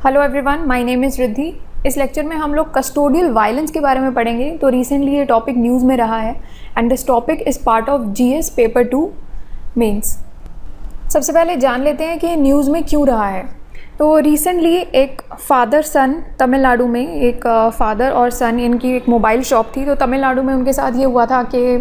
Hello everyone, my name is Riddhi. इस lecture में हम लोग कस्टोडियल वायलेंस के बारे में पढ़ेंगे। तो रिसेंटली ये टॉपिक न्यूज़ में रहा है and this topic is part of GS paper 2 mains. सबसे पहले जान लेते हैं कि न्यूज़ में क्यों रहा है। तो रिसेंटली एक फादर सन तमिलनाडु में, एक फादर और सन, इनकी एक मोबाइल शॉप थी। तो तमिलनाडु में उनके साथ ये हुआ था कि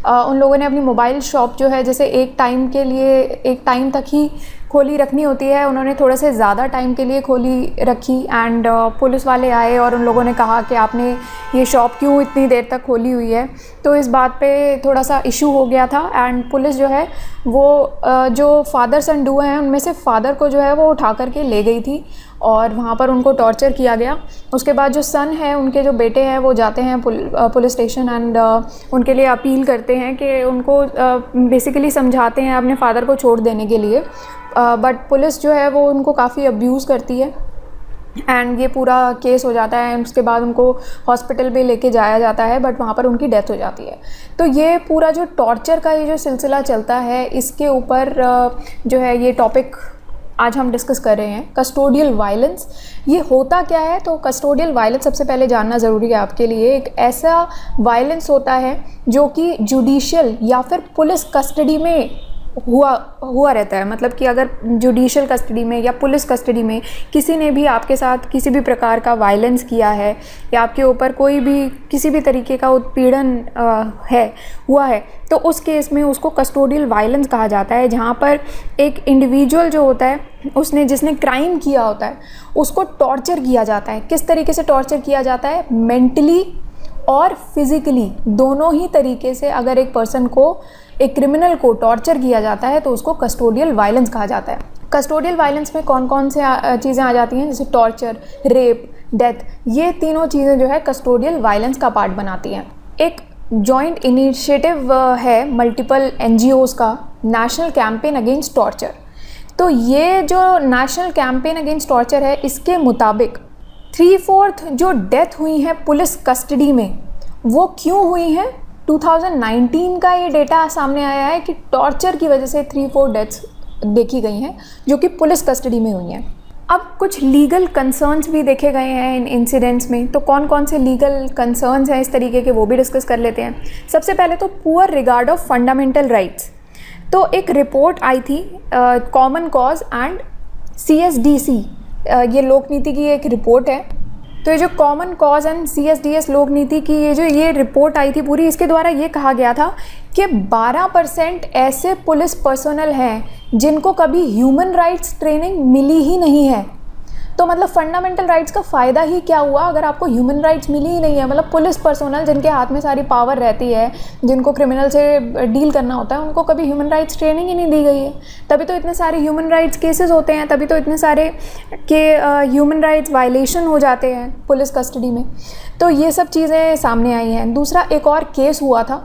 उन लोगों ने अपनी मोबाइल शॉप जो है, जैसे एक टाइम के लिए, एक टाइम तक ही खोली रखनी होती है, उन्होंने थोड़ा से ज़्यादा टाइम के लिए खोली रखी एंड पुलिस वाले आए और उन लोगों ने कहा कि आपने ये शॉप क्यों इतनी देर तक खोली हुई है। तो इस बात पे थोड़ा सा इशू हो गया था एंड पुलिस जो है वो जो फादर सन डुओ हैं उनमें से फादर को जो है वो उठा करके ले गई थी और वहाँ पर उनको टॉर्चर किया गया। उसके बाद जो सन है, उनके जो बेटे हैं, वो जाते हैं पुलिस स्टेशन एंड उनके लिए अपील करते हैं कि उनको बेसिकली समझाते हैं अपने फादर को छोड़ देने के लिए, बट पुलिस जो है वो उनको काफ़ी अब्यूज़ करती है एंड ये पूरा केस हो जाता है। उसके बाद उनको हॉस्पिटल पे लेके जाया जाता है बट वहाँ पर उनकी डेथ हो जाती है। तो ये पूरा जो टॉर्चर का ये जो सिलसिला चलता है, इसके ऊपर जो है ये टॉपिक आज हम डिस्कस कर रहे हैं, कस्टोडियल वायलेंस। ये होता क्या है? तो कस्टोडियल वायलेंस सबसे पहले जानना ज़रूरी है आपके लिए। एक ऐसा वायलेंस होता है जो कि जुडिशियल या फिर पुलिस कस्टडी में हुआ रहता है। मतलब कि अगर जुडिशियल कस्टडी में या पुलिस कस्टडी में किसी ने भी आपके साथ किसी भी प्रकार का वायलेंस किया है या आपके ऊपर कोई भी किसी भी तरीके का उत्पीड़न हुआ है, तो उस केस में उसको कस्टोडियल वायलेंस कहा जाता है, जहाँ पर एक इंडिविजुअल जो होता है, जिसने क्राइम किया होता है, उसको टॉर्चर किया जाता है। किस तरीके से टॉर्चर किया जाता है? मेंटली और फिज़िकली, दोनों ही तरीके से अगर एक पर्सन को, एक क्रिमिनल को टॉर्चर किया जाता है तो उसको कस्टोडियल वायलेंस कहा जाता है। कस्टोडियल वायलेंस में कौन कौन से चीज़ें आ जाती हैं? जैसे टॉर्चर, रेप, डेथ, ये तीनों चीज़ें जो है कस्टोडियल वायलेंस का पार्ट बनाती हैं। एक जॉइंट इनिशिएटिव है मल्टीपल एनजीओज़ का, नेशनल कैंपेन अगेंस्ट टॉर्चर। तो ये जो नेशनल कैंपेन अगेंस्ट टॉर्चर है, इसके मुताबिक 3/4 जो डेथ हुई हैं पुलिस कस्टडी में, वो क्यों हुई हैं? 2019 का ये डेटा सामने आया है कि टॉर्चर की वजह से 3/4 डेथ्स देखी गई हैं जो कि पुलिस कस्टडी में हुई हैं। अब कुछ लीगल कंसर्न्स भी देखे गए हैं इन इंसिडेंट्स में। तो कौन कौन से लीगल कंसर्न्स हैं इस तरीके के, वो भी डिस्कस कर लेते हैं। सबसे पहले तो poor regard of fundamental rights. तो एक रिपोर्ट आई थी कॉमन कॉज एंड CSDC, ये लोक नीति की एक रिपोर्ट है। तो ये जो कॉमन कॉज एंड CSDS लोक नीति की ये रिपोर्ट आई थी पूरी, इसके द्वारा ये कहा गया था कि 12% ऐसे पुलिस पर्सनल हैं जिनको कभी ह्यूमन राइट्स ट्रेनिंग मिली ही नहीं है। तो मतलब फंडामेंटल राइट्स का फ़ायदा ही क्या हुआ अगर आपको ह्यूमन राइट्स मिली ही नहीं है। मतलब पुलिस पर्सनल जिनके हाथ में सारी पावर रहती है, जिनको क्रिमिनल से डील करना होता है, उनको कभी ह्यूमन राइट्स ट्रेनिंग ही नहीं दी गई है। तभी तो इतने सारे ह्यूमन राइट्स केसेस होते हैं, तभी तो इतने सारे के ह्यूमन राइट्स वायलेशन हो जाते हैं पुलिस कस्टडी में। तो ये सब चीज़ें सामने आई हैं। दूसरा, एक और केस हुआ था,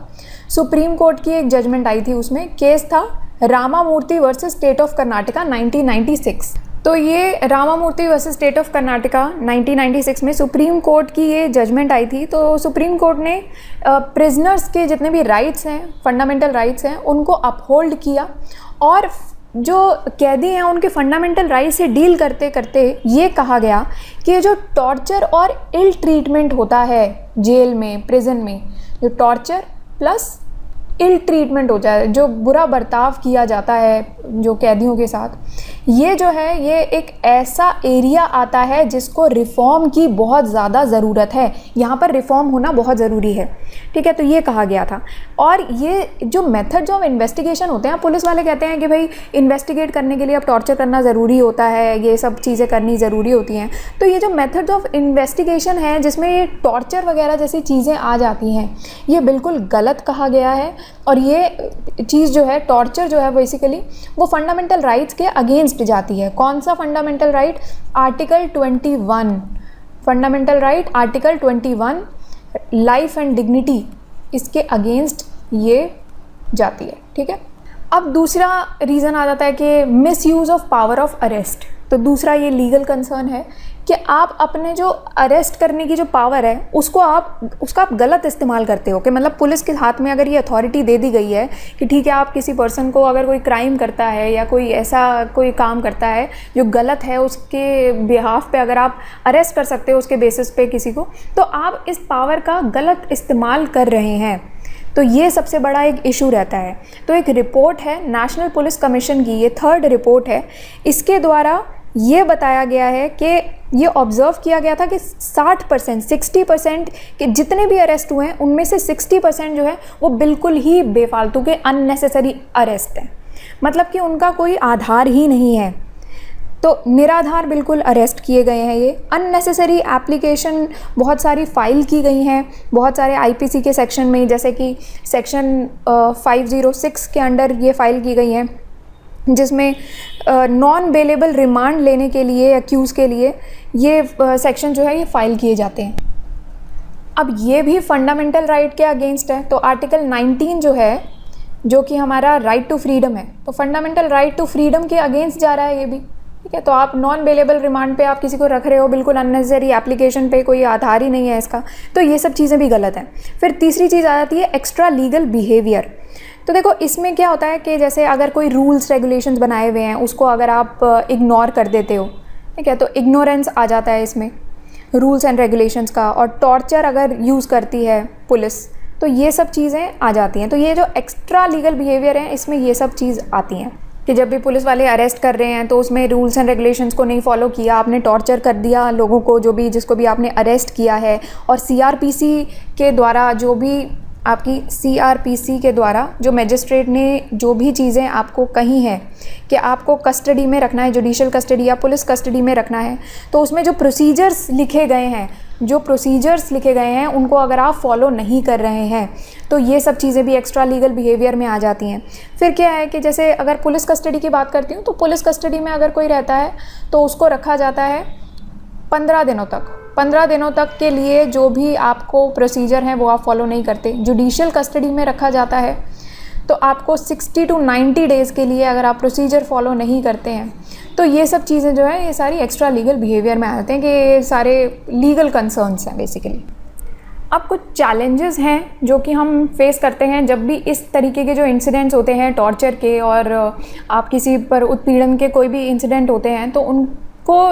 सुप्रीम कोर्ट की एक जजमेंट आई थी, उसमें केस था Ramamurthy versus state of Karnataka 1996। तो ये Ramamurthy versus state of Karnataka 1996 में सुप्रीम कोर्ट की ये जजमेंट आई थी। तो सुप्रीम कोर्ट ने प्रिजनर्स के जितने भी राइट्स हैं, फंडामेंटल राइट्स हैं, उनको अपहोल्ड किया और जो कैदी हैं उनके फंडामेंटल राइट्स से डील करते करते ये कहा गया कि जो टॉर्चर और इल ट्रीटमेंट होता है जेल में, प्रिजन में, जो टॉर्चर प्लस इल ट्रीटमेंट हो जाए, जो बुरा बर्ताव किया जाता है जो कैदियों के साथ, ये जो है ये एक ऐसा एरिया आता है जिसको रिफ़ॉर्म की बहुत ज़्यादा ज़रूरत है। यहाँ पर रिफ़ॉर्म होना बहुत ज़रूरी है, ठीक है। तो ये कहा गया था। और ये जो मेथड्स ऑफ इन्वेस्टिगेशन होते हैं, पुलिस वाले कहते हैं कि भाई इन्वेस्टिगेट करने के लिए अब टॉर्चर करना ज़रूरी होता है, ये सब चीज़ें करनी ज़रूरी होती हैं। तो ये जो मेथड्स ऑफ इन्वेस्टिगेशन है जिसमें ये टॉर्चर वगैरह जैसी चीज़ें आ जाती हैं, ये बिल्कुल गलत कहा गया है। और ये चीज़ जो है, टॉर्चर जो है, बेसिकली वो फंडामेंटल राइट्स के अगेंस्ट जाती है। कौन सा fundamental right? Article 21, fundamental right article 21, life and dignity, इसके अगेंस्ट ये जाती है, ठीक है। अब दूसरा रीज़न आ जाता है कि miss use of power of arrest. तो दूसरा ये लीगल कंसर्न है कि आप अपने जो अरेस्ट करने की जो पावर है उसका आप गलत इस्तेमाल करते हो, कि मतलब पुलिस के हाथ में अगर ये अथॉरिटी दे दी गई है कि ठीक है आप किसी पर्सन को अगर कोई क्राइम करता है या कोई ऐसा कोई काम करता है जो गलत है उसके बिहाफ पे अगर आप अरेस्ट कर सकते हो उसके बेसिस पे किसी को, तो आप इस पावर का गलत इस्तेमाल कर रहे हैं। तो ये सबसे बड़ा एक इशू रहता है। तो एक रिपोर्ट है नेशनल पुलिस कमीशन की, ये 3rd रिपोर्ट है, इसके द्वारा ये बताया गया है कि ये ऑब्ज़र्व किया गया था कि 60% के जितने भी अरेस्ट हुए हैं उनमें से 60% जो है वो बिल्कुल ही बेफालतू के अननेसेसरी अरेस्ट हैं, मतलब कि उनका कोई आधार ही नहीं है। तो निराधार बिल्कुल अरेस्ट किए गए हैं, ये अननेसेसरी एप्लीकेशन बहुत सारी फ़ाइल की गई हैं बहुत सारे आईपीसी के सेक्शन में, जैसे कि सेक्शन 506 के अंडर ये फ़ाइल की गई हैं, जिसमें नॉन बेलेबल रिमांड लेने के लिए एक्यूज़ के लिए ये सेक्शन जो है ये फ़ाइल किए जाते हैं। अब ये भी फंडामेंटल राइट के अगेंस्ट है। तो आर्टिकल 19 जो है, जो कि हमारा राइट टू फ्रीडम है, तो फंडामेंटल राइट टू फ्रीडम के अगेंस्ट जा रहा है ये भी, ठीक है। तो आप नॉन बेलेबल रिमांड पे आप किसी को रख रहे हो बिल्कुल अननेसेसरी एप्लीकेशन पे, कोई आधार ही नहीं है इसका, तो ये सब चीज़ें भी गलत हैं। फिर तीसरी चीज़ आ जाती है एक्स्ट्रा लीगल बिहेवियर। तो देखो इसमें क्या होता है कि जैसे अगर कोई रूल्स रेगुलेशंस बनाए हुए हैं उसको अगर आप इग्नोर कर देते हो, ठीक है, तो इग्नोरेंस आ जाता है इसमें रूल्स एंड रेगुलेशंस का, और टॉर्चर अगर यूज़ करती है पुलिस तो ये सब चीज़ें आ जाती हैं। तो ये जो एक्स्ट्रा लीगल बिहेवियर हैं इसमें ये सब चीज़ आती हैं कि जब भी पुलिस वाले अरेस्ट कर रहे हैं तो उसमें रूल्स एंड रेगुलेशंस को नहीं फॉलो किया, आपने टॉर्चर कर दिया लोगों को, जिसको भी आपने अरेस्ट किया है, और सीआरपीसी के द्वारा सीआरपीसी के द्वारा जो मजिस्ट्रेट ने जो भी चीज़ें आपको कही हैं कि आपको कस्टडी में रखना है, जुडिशल कस्टडी या पुलिस कस्टडी में रखना है, तो उसमें जो प्रोसीजर्स लिखे गए हैं उनको अगर आप फॉलो नहीं कर रहे हैं तो ये सब चीज़ें भी एक्स्ट्रा लीगल बिहेवियर में आ जाती हैं। फिर क्या है कि जैसे अगर पुलिस कस्टडी की बात करती हूँ तो पुलिस कस्टडी में अगर कोई रहता है तो उसको रखा जाता है 15 दिनों तक के लिए, जो भी आपको प्रोसीजर हैं वो आप फॉलो नहीं करते। जुडिशल कस्टडी में रखा जाता है तो आपको 60 to 90 डेज़ के लिए अगर आप प्रोसीजर फॉलो नहीं करते हैं, तो ये सब चीज़ें जो है ये सारी एक्स्ट्रा लीगल बिहेवियर में आते हैं कि ये सारे लीगल कंसर्न्स हैं बेसिकली। अब कुछ चैलेंजेस हैं जो कि हम फेस करते हैं जब भी इस तरीके के जो इंसिडेंट्स होते हैं टॉर्चर के, और आप किसी पर उत्पीड़न के कोई भी इंसिडेंट होते हैं तो उनको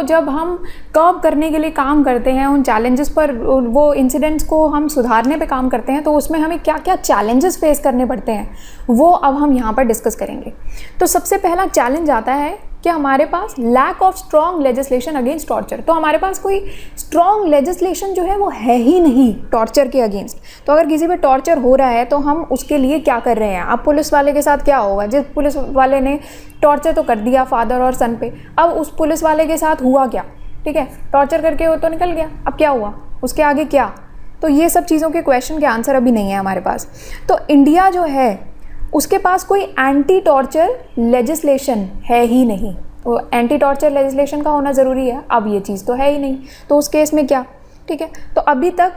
जब हम कर्ब करने के लिए काम करते हैं, उन चैलेंजेस पर, वो इंसिडेंट्स को हम सुधारने पे काम करते हैं, तो उसमें हमें क्या क्या चैलेंजेस फेस करने पड़ते हैं वो अब हम यहाँ पर डिस्कस करेंगे। तो सबसे पहला चैलेंज आता है कि हमारे पास lack of strong legislation against torture. तो हमारे पास कोई स्ट्रॉन्ग लेजिस्लेशन जो है वो है ही नहीं टॉर्चर के अगेंस्ट। तो अगर किसी पे टॉर्चर हो रहा है तो हम उसके लिए क्या कर रहे हैं। अब पुलिस वाले के साथ क्या होगा, जिस पुलिस वाले ने टॉर्चर तो कर दिया फादर और सन पे, अब उस पुलिस वाले के साथ हुआ क्या, ठीक है, टॉर्चर करके वो तो निकल गया, अब क्या हुआ, उसके आगे क्या। तो ये सब चीज़ों के क्वेश्चन के आंसर अभी नहीं है हमारे पास। तो इंडिया जो है उसके पास कोई एंटी टॉर्चर लेजिस्लेशन है ही नहीं। तो एंटी टॉर्चर लेजिस्लेशन का होना ज़रूरी है, अब ये चीज़ तो है ही नहीं, तो उस केस में क्या, ठीक है। तो अभी तक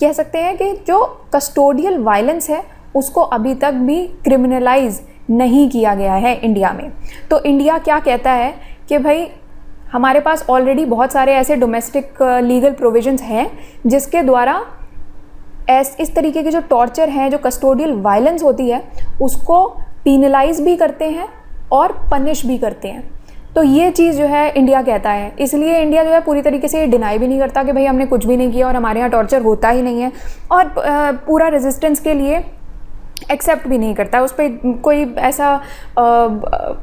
कह सकते हैं कि जो कस्टोडियल वायलेंस है उसको अभी तक भी क्रिमिनलाइज नहीं किया गया है इंडिया में। तो इंडिया क्या कहता है कि भाई हमारे पास ऑलरेडी बहुत सारे ऐसे डोमेस्टिक लीगल प्रोविजंस हैं जिसके द्वारा इस तरीके के जो टॉर्चर है, जो कस्टोडियल वायलेंस होती है, उसको पीनलाइज भी करते हैं और पनिश भी करते हैं। तो ये चीज़ जो है इंडिया कहता है, इसलिए इंडिया जो है पूरी तरीके से डिनाई भी नहीं करता कि भाई हमने कुछ भी नहीं किया और हमारे यहाँ टॉर्चर होता ही नहीं है, और पूरा रेजिस्टेंस के लिए एक्सेप्ट भी नहीं करता है, उस पर कोई ऐसा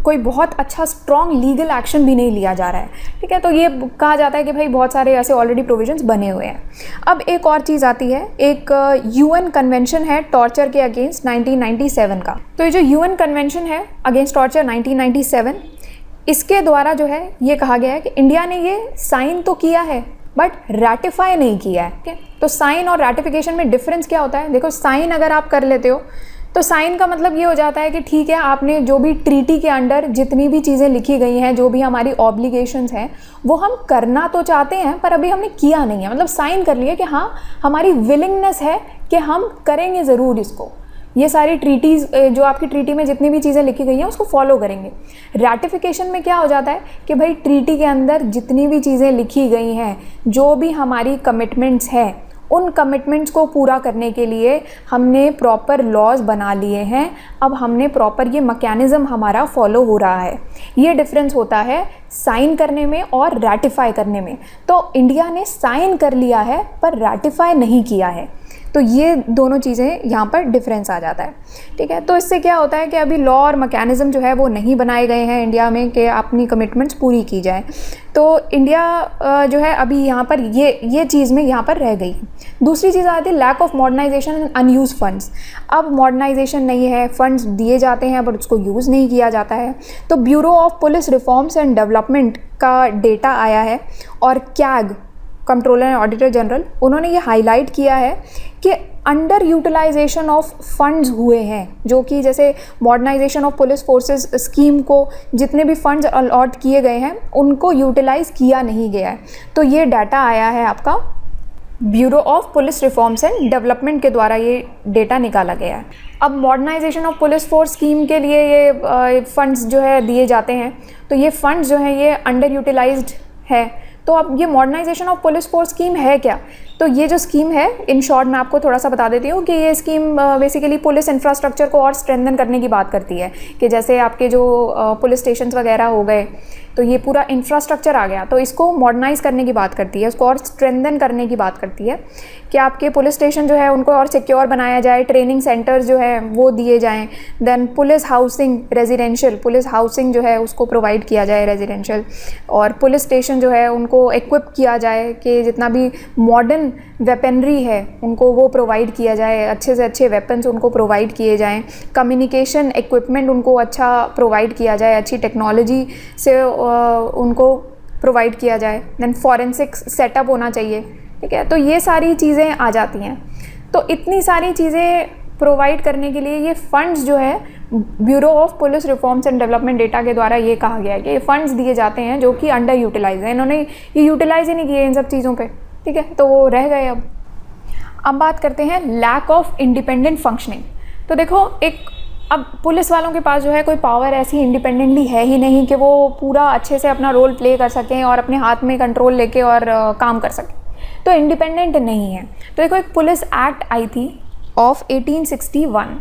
कोई बहुत अच्छा स्ट्रॉन्ग लीगल एक्शन भी नहीं लिया जा रहा है, ठीक है। तो ये कहा जाता है कि भाई बहुत सारे ऐसे ऑलरेडी प्रोविजंस बने हुए हैं। अब एक और चीज़ आती है, एक यूएन कन्वेंशन है टॉर्चर के अगेंस्ट 1997 का। तो ये जो यूएन कन्वेंशन है अगेंस्ट टॉर्चर 1997, इसके द्वारा जो है ये कहा गया है कि इंडिया ने ये साइन तो किया है बट रैटिफाई नहीं किया है, ठीक है। तो साइन और रैटिफिकेशन में डिफरेंस क्या होता है, देखो साइन अगर आप कर लेते हो तो साइन का मतलब ये हो जाता है कि ठीक है, आपने जो भी ट्रीटी के अंडर जितनी भी चीज़ें लिखी गई हैं, जो भी हमारी ऑब्लिगेशंस हैं, वो हम करना तो चाहते हैं पर अभी हमने किया नहीं है, मतलब साइन कर लिया कि हाँ हमारी विलिंगनेस है कि हम करेंगे ज़रूर इसको। ये सारी ट्रीटीज़ जो आपकी ट्रीटी में जितनी भी चीज़ें लिखी गई हैं उसको फॉलो करेंगे। रैटिफिकेशन में क्या हो जाता है कि भाई ट्रीटी के अंदर जितनी भी चीज़ें लिखी गई हैं, जो भी हमारी कमिटमेंट्स हैं, उन कमिटमेंट्स को पूरा करने के लिए हमने प्रॉपर लॉज बना लिए हैं। अब हमने प्रॉपर ये मैकेनिज़्म हमारा फॉलो हो रहा है। ये डिफरेंस होता है साइन करने में और रैटिफाई करने में। तो इंडिया ने साइन कर लिया है पर रैटिफाई नहीं किया है, तो ये दोनों चीज़ें यहाँ पर डिफरेंस आ जाता है। ठीक है, तो इससे क्या होता है कि अभी लॉ और मैकेनिज़्म जो है वो नहीं बनाए गए हैं इंडिया में कि अपनी कमिटमेंट्स पूरी की जाए। तो इंडिया जो है अभी यहाँ पर ये चीज़ में यहाँ पर रह गई। दूसरी चीज़ आती है lack of modernisation and unused funds. अब मॉडर्नाइजेशन नहीं है, फंड्स दिए जाते हैं बट उसको यूज़ नहीं किया जाता है। तो bureau of police reforms and development का डेटा आया है और CAG, controller and auditor general, उन्होंने ये हाईलाइट किया है कि अंडर यूटिलाइजेशन ऑफ फंड्स हुए हैं, जो कि जैसे modernisation of police forces scheme को जितने भी फंड्स अलॉट किए गए हैं उनको यूटिलाइज़ किया नहीं गया है। तो ये डाटा आया है आपका bureau of police reforms and development के द्वारा, ये डेटा निकाला गया है। अब modernisation of police force scheme के लिए ये फंड्स जो है दिए जाते हैं, तो ये फंड्स जो हैं ये अंडर यूटिलाइज्ड है। तो अब ये modernisation of police force scheme है क्या? तो ये जो स्कीम है, इन शॉर्ट मैं आपको थोड़ा सा बता देती हूँ कि ये स्कीम बेसिकली पुलिस इंफ्रास्ट्रक्चर को और स्ट्रेंथन करने की बात करती है कि जैसे आपके जो पुलिस स्टेशंस वगैरह हो गए, तो ये पूरा इंफ्रास्ट्रक्चर आ गया, तो इसको मॉडर्नाइज़ करने की बात करती है, इसको और स्ट्रेंथन करने की बात करती है कि आपके पुलिस स्टेशन जो है उनको और सिक्योर बनाया जाए, ट्रेनिंग सेंटर्स जो है वो दिए जाएं, then police housing, residential police housing जो है उसको प्रोवाइड किया जाए रेजिडेंशियल, और पुलिस स्टेशन जो है उनको इक्विप किया जाए कि जितना भी मॉडर्न वेपनरी है उनको वो प्रोवाइड किया जाए, अच्छे से अच्छे वेपन्स उनको प्रोवाइड किए जाएँ, कम्युनिकेशन इक्विपमेंट उनको अच्छा प्रोवाइड किया जाए, अच्छी टेक्नोलॉजी से उनको प्रोवाइड किया जाए, देन फॉरेंसिक सेटअप होना चाहिए। ठीक है, तो ये सारी चीज़ें आ जाती हैं। तो इतनी सारी चीज़ें प्रोवाइड करने के लिए ये फंड्स जो है bureau of police reforms and development data के द्वारा ये कहा गया है कि ये फंड्स दिए जाते हैं जो कि अंडर यूटिलाइज है। इन्होंने ये यूटिलाइज ही नहीं किए इन सब चीज़ों पे। ठीक है, तो वो रह गए। अब बात करते हैं लैक ऑफ इंडिपेंडेंट फंक्शनिंग। तो देखो, अब पुलिस वालों के पास जो है कोई पावर ऐसी इंडिपेंडेंटली है ही नहीं कि वो पूरा अच्छे से अपना रोल प्ले कर सकें और अपने हाथ में कंट्रोल लेके और काम कर सकें, तो इंडिपेंडेंट नहीं है। तो देखो, एक पुलिस एक्ट आई थी ऑफ 1861।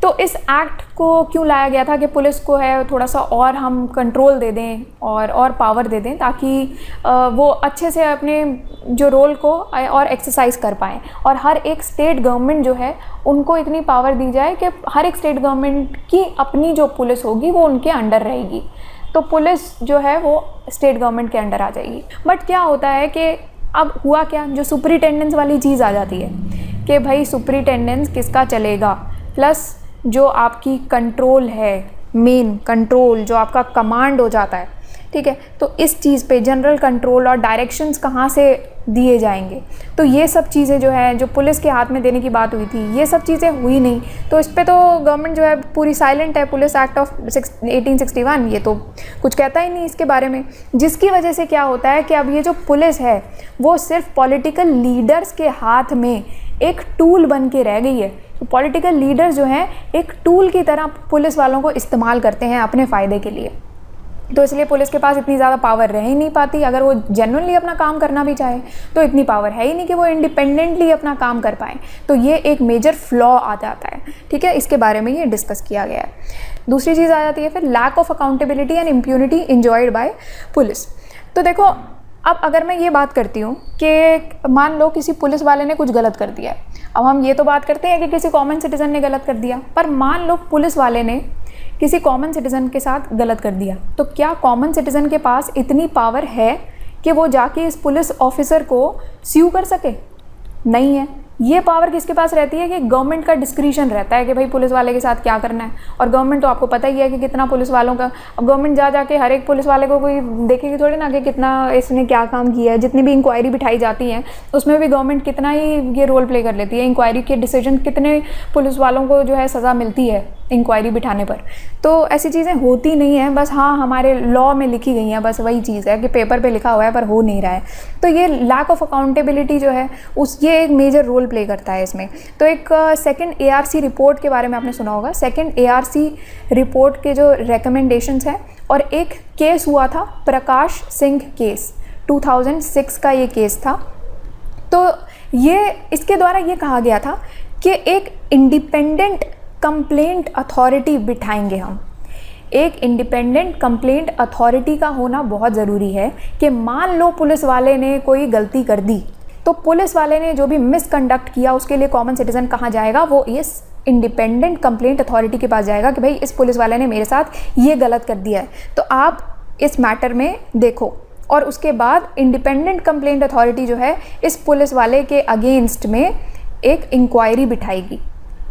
तो इस एक्ट को क्यों लाया गया था कि पुलिस को है थोड़ा सा और हम कंट्रोल दे दें और पावर दे दें, ताकि वो अच्छे से अपने जो रोल को और एक्सरसाइज कर पाएँ, और हर एक स्टेट गवर्नमेंट जो है उनको इतनी पावर दी जाए कि हर एक स्टेट गवर्नमेंट की अपनी जो पुलिस होगी वो उनके अंडर रहेगी। तो पुलिस जो है वो स्टेट गवर्नमेंट के अंडर आ जाएगी। बट क्या होता है कि अब हुआ क्या, जो सुपरिटेंडेंस वाली चीज़ आ जाती है कि भाई सुपरिटेंडेंस किसका चलेगा, प्लस जो आपकी कंट्रोल है, मेन कंट्रोल जो आपका कमांड हो जाता है। ठीक है, तो इस चीज़ पे जनरल कंट्रोल और डायरेक्शंस कहाँ से दिए जाएंगे, तो ये सब चीज़ें जो है जो पुलिस के हाथ में देने की बात हुई थी, ये सब चीज़ें हुई नहीं। तो इस पे तो गवर्नमेंट जो है पूरी साइलेंट है। पुलिस एक्ट ऑफ 1861 ये तो कुछ कहता ही नहीं इसके बारे में, जिसकी वजह से क्या होता है कि अब ये जो पुलिस है वो सिर्फ पॉलिटिकल लीडर्स के हाथ में एक टूल बन के रह गई है। तो पॉलिटिकल लीडर्स जो हैं एक टूल की तरह पुलिस वालों को इस्तेमाल करते हैं अपने फ़ायदे के लिए। तो इसलिए पुलिस के पास इतनी ज़्यादा पावर रह ही नहीं पाती। अगर वो जेन्युइनली अपना काम करना भी चाहे तो इतनी पावर है ही नहीं कि वो इंडिपेंडेंटली अपना काम कर पाएँ। तो ये एक मेजर फ्लॉ आ जाता है। ठीक है, इसके बारे में ये डिस्कस किया गया है। दूसरी चीज़ आ जाती है फिर lack of accountability and impunity enjoyed by police. तो देखो, अब अगर मैं ये बात करती हूँ कि मान लो किसी पुलिस वाले ने कुछ गलत कर दिया है, अब हम ये तो बात करते हैं कि किसी कॉमन सिटीज़न ने गलत कर दिया, पर मान लो पुलिस वाले ने किसी कॉमन सिटीज़न के साथ गलत कर दिया, तो क्या कॉमन सिटीज़न के पास इतनी पावर है कि वो जाके इस पुलिस ऑफिसर को स्यू कर सके? नहीं है। ये पावर किसके पास रहती है कि गवर्नमेंट का डिस्क्रिशन रहता है कि भाई पुलिस वाले के साथ क्या करना है। और गवर्नमेंट तो आपको पता ही है कि कितना पुलिस वालों का, अब गवर्नमेंट जाके हर एक पुलिस वाले को कोई देखेगी थोड़ी ना कि कितना इसने क्या काम किया है। जितनी भी इंक्वायरी बिठाई जाती हैं उसमें भी गवर्नमेंट कितना ही ये रोल प्ले कर लेती है। इंक्वायरी के डिसीजन कितने पुलिस वालों को जो है सज़ा मिलती है, इंक्वायरी बिठाने पर। तो ऐसी चीज़ें होती नहीं हैं, बस हाँ हमारे लॉ में लिखी गई हैं, बस वही चीज़ है कि पेपर पे लिखा हुआ है पर हो नहीं रहा है। तो ये लैक ऑफ अकाउंटेबिलिटी जो है ये एक मेजर रोल प्ले करता है इसमें। तो एक सेकंड ARC रिपोर्ट के बारे में आपने सुना होगा। सेकंड ARC रिपोर्ट के जो रिकमेंडेशंस हैं, और एक केस हुआ था प्रकाश सिंह केस, 2006 का ये केस था। तो ये इसके द्वारा ये कहा गया था कि एक इंडिपेंडेंट कंप्लेंट अथॉरिटी बिठाएंगे हम। एक इंडिपेंडेंट कंप्लेंट अथॉरिटी का होना बहुत ज़रूरी है कि मान लो पुलिस वाले ने कोई गलती कर दी, तो पुलिस वाले ने जो भी मिसकंडक्ट किया उसके लिए कॉमन सिटीजन कहाँ जाएगा, वो इस इंडिपेंडेंट कंप्लेंट अथॉरिटी के पास जाएगा कि भाई इस पुलिस वाले ने मेरे साथ ये गलत कर दिया है, तो आप इस मैटर में देखो। और उसके बाद इंडिपेंडेंट कंप्लेंट अथॉरिटी जो है इस पुलिस वाले के अगेंस्ट में एक इंक्वायरी बिठाएगी,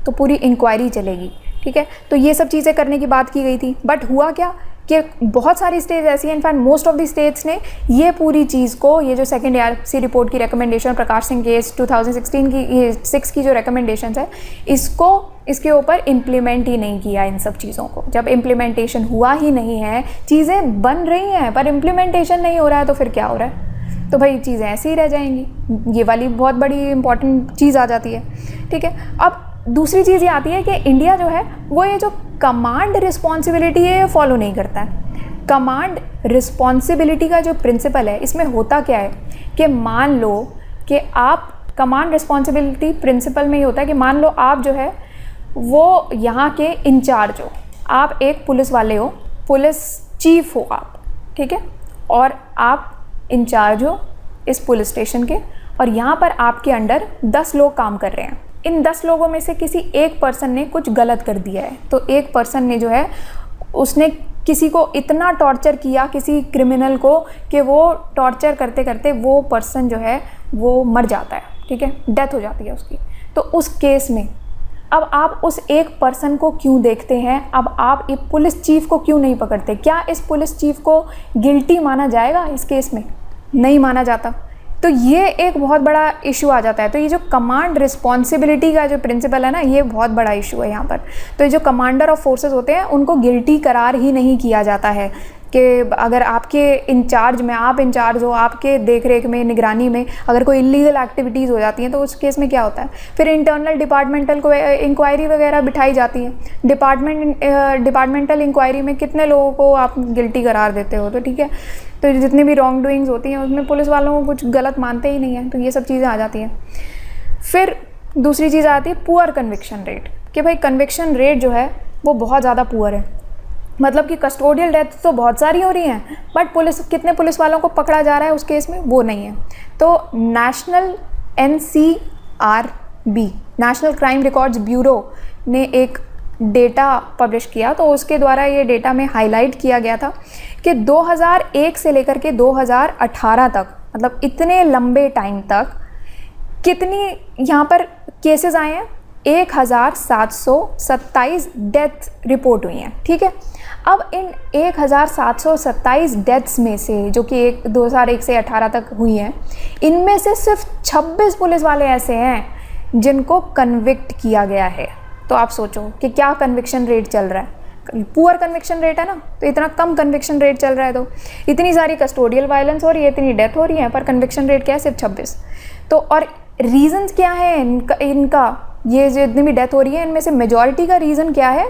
तो पूरी इंक्वायरी चलेगी, ठीक है। तो ये सब चीज़ें करने की बात की गई थी, बट हुआ क्या कि बहुत सारी स्टेट्स ऐसी हैं, in fact most of the states ने ये पूरी चीज़ को, ये जो सेकंड ARC रिपोर्ट की रिकमेंडेशन, प्रकाश सिंह केस 2016 की, ये 6 की जो रिकमेंडेशन है, इसको इसके ऊपर इम्प्लीमेंट ही नहीं किया इन सब चीज़ों को। जब इम्प्लीमेंटेशन हुआ ही नहीं है, चीज़ें बन रही हैं पर इम्प्लीमेंटेशन नहीं हो रहा है, तो फिर क्या हो रहा है, तो भाई चीज़ें ऐसे ही रह जाएंगी। ये वाली बहुत बड़ी इंपॉर्टेंट चीज़ आ जाती है, ठीक है। अब दूसरी चीज़ ये आती है कि इंडिया जो है वो ये जो कमांड रिस्पॉन्सिबिलिटी है फॉलो नहीं करता है। कमांड रिस्पॉन्सिबिलिटी का जो प्रिंसिपल है, इसमें होता क्या है कि मान लो कि आप, कमांड रिस्पॉन्सिबिलिटी प्रिंसिपल में ये होता है कि मान लो आप जो है वो यहाँ के इंचार्ज हो, आप एक पुलिस वाले हो, पुलिस चीफ हो आप, ठीक है, और आप इंचार्ज हो इस पुलिस स्टेशन के, और यहाँ पर आपके अंडर 10 लोग काम कर रहे हैं। इन 10 लोगों में से किसी एक पर्सन ने कुछ गलत कर दिया है, तो एक पर्सन ने जो है उसने किसी को इतना टॉर्चर किया, किसी क्रिमिनल को, कि वो टॉर्चर करते करते वो पर्सन जो है वो मर जाता है, ठीक है, डेथ हो जाती है उसकी। तो उस केस में अब आप उस एक पर्सन को क्यों देखते हैं, अब आप एक पुलिस चीफ को क्यों नहीं पकड़ते? क्या इस पुलिस चीफ को गिल्टी माना जाएगा इस केस में? नहीं माना जाता। तो ये एक बहुत बड़ा इशू आ जाता है। तो ये जो कमांड रिस्पॉन्सिबिलिटी का जो प्रिंसिपल है ना, ये बहुत बड़ा इशू है यहाँ पर। तो ये जो कमांडर ऑफ फोर्सेस होते हैं उनको गिल्टी करार ही नहीं किया जाता है कि अगर आपके इंचार्ज में, आप इंचार्ज हो, आपके देख रेख में, निगरानी में अगर कोई इलीगल एक्टिविटीज़ हो जाती हैं तो उस केस में क्या होता है, फिर इंटरनल डिपार्टमेंटल को इंक्वायरी वगैरह बिठाई जाती है। डिपार्टमेंटल इंक्वायरी में कितने लोगों को आप गिल्टी करार देते हो? तो ठीक है, तो जितनी भी रॉन्ग डूइंग्स होती हैं उसमें पुलिस वालों को कुछ गलत मानते ही नहीं हैं, तो ये सब चीज़ें आ जाती हैं। फिर दूसरी चीज़ आती है पुअर कन्विक्शन रेट, कि भाई कन्विक्शन रेट जो है वो बहुत ज़्यादा पुअर है। मतलब कि कस्टोडियल डेथ तो बहुत सारी हो रही हैं, बट कितने पुलिस वालों को पकड़ा जा रहा है उस केस में, वो नहीं है। तो national NCRB, national crime records bureau ने एक डेटा पब्लिश किया, तो उसके द्वारा ये डेटा में हाईलाइट किया गया था कि 2001 से लेकर के 2018 तक, मतलब इतने लंबे टाइम तक कितनी यहाँ पर केसेस आए हैं, 1727 डेथ रिपोर्ट हुई हैं, ठीक है। अब इन 1727 डेथ्स में से, जो कि 2001 से 18 तक हुई हैं, इनमें से सिर्फ 26 पुलिस वाले ऐसे हैं जिनको कन्विक्ट किया गया है। तो आप सोचो कि क्या कन्विक्शन रेट चल रहा है, पुअर कन्विक्शन रेट है ना, तो इतना कम कन्विक्शन रेट चल रहा है। तो इतनी सारी कस्टोडियल वायलेंस हो रही है, इतनी डेथ हो रही है, पर कन्विक्शन रेट क्या है, सिर्फ 26। तो और रीजंस क्या है इनका ये जो इतनी भी डेथ हो रही है, इनमें से मेजॉरिटी का रीज़न क्या है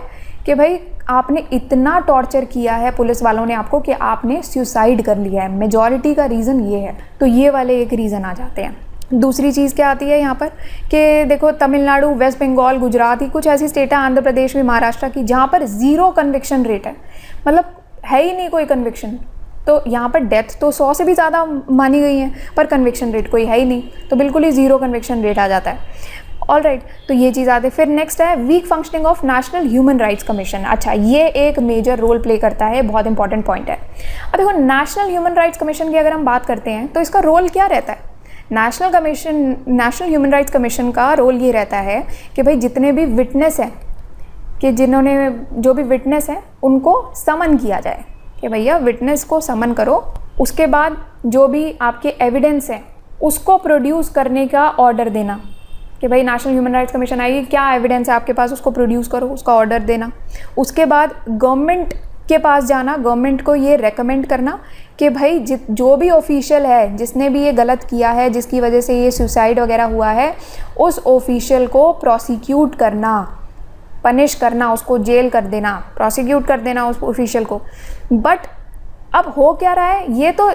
कि भाई आपने इतना टॉर्चर किया है पुलिस वालों ने आपको कि आपने सुसाइड कर लिया है। मेजॉरिटी का रीज़न ये है। तो ये वाले एक रीज़न आ जाते हैं। दूसरी चीज़ क्या आती है यहाँ पर कि देखो, तमिलनाडु, वेस्ट बंगाल, गुजरात ही कुछ ऐसी स्टेट है, आंध्र प्रदेश भी, महाराष्ट्र की, जहाँ पर 0 कन्विक्शन रेट है, मतलब है ही नहीं कोई कन्विक्शन। तो यहाँ पर डेथ तो 100 से भी ज़्यादा मानी गई है, पर कन्विक्शन रेट कोई है ही नहीं, तो बिल्कुल ही 0 कन्विक्शन रेट आ जाता है। ऑल राइट, तो ये चीज़ आती है। फिर नेक्स्ट है weak functioning of national human rights commission. अच्छा, ये एक मेजर रोल प्ले करता है, बहुत इंपॉर्टेंट पॉइंट है। अब देखो, नेशनल ह्यूमन राइट्स कमीशन की अगर हम बात करते हैं तो इसका रोल क्या रहता है? नेशनल ह्यूमन राइट्स कमीशन का रोल ये रहता है कि भाई जितने भी विटनेस हैं, कि जो भी विटनेस हैं उनको समन किया जाए, कि भैया विटनेस को समन करो, उसके बाद जो भी आपके एविडेंस हैं उसको प्रोड्यूस करने का ऑर्डर देना, कि भाई नेशनल ह्यूमन राइट्स कमीशन आएगी, क्या एविडेंस है आपके पास, उसको प्रोड्यूस करो, उसका ऑर्डर देना। उसके बाद गवर्नमेंट के पास जाना, गवर्नमेंट को ये रेकमेंड करना कि भाई जो भी ऑफिशियल है जिसने भी ये गलत किया है, जिसकी वजह से ये सुसाइड वगैरह हुआ है, उस ऑफिशियल को प्रोसिक्यूट करना, पनिश करना, उसको जेल कर देना, प्रोसिक्यूट कर देना उस ऑफिशियल को। बट अब हो क्या रहा है, ये तो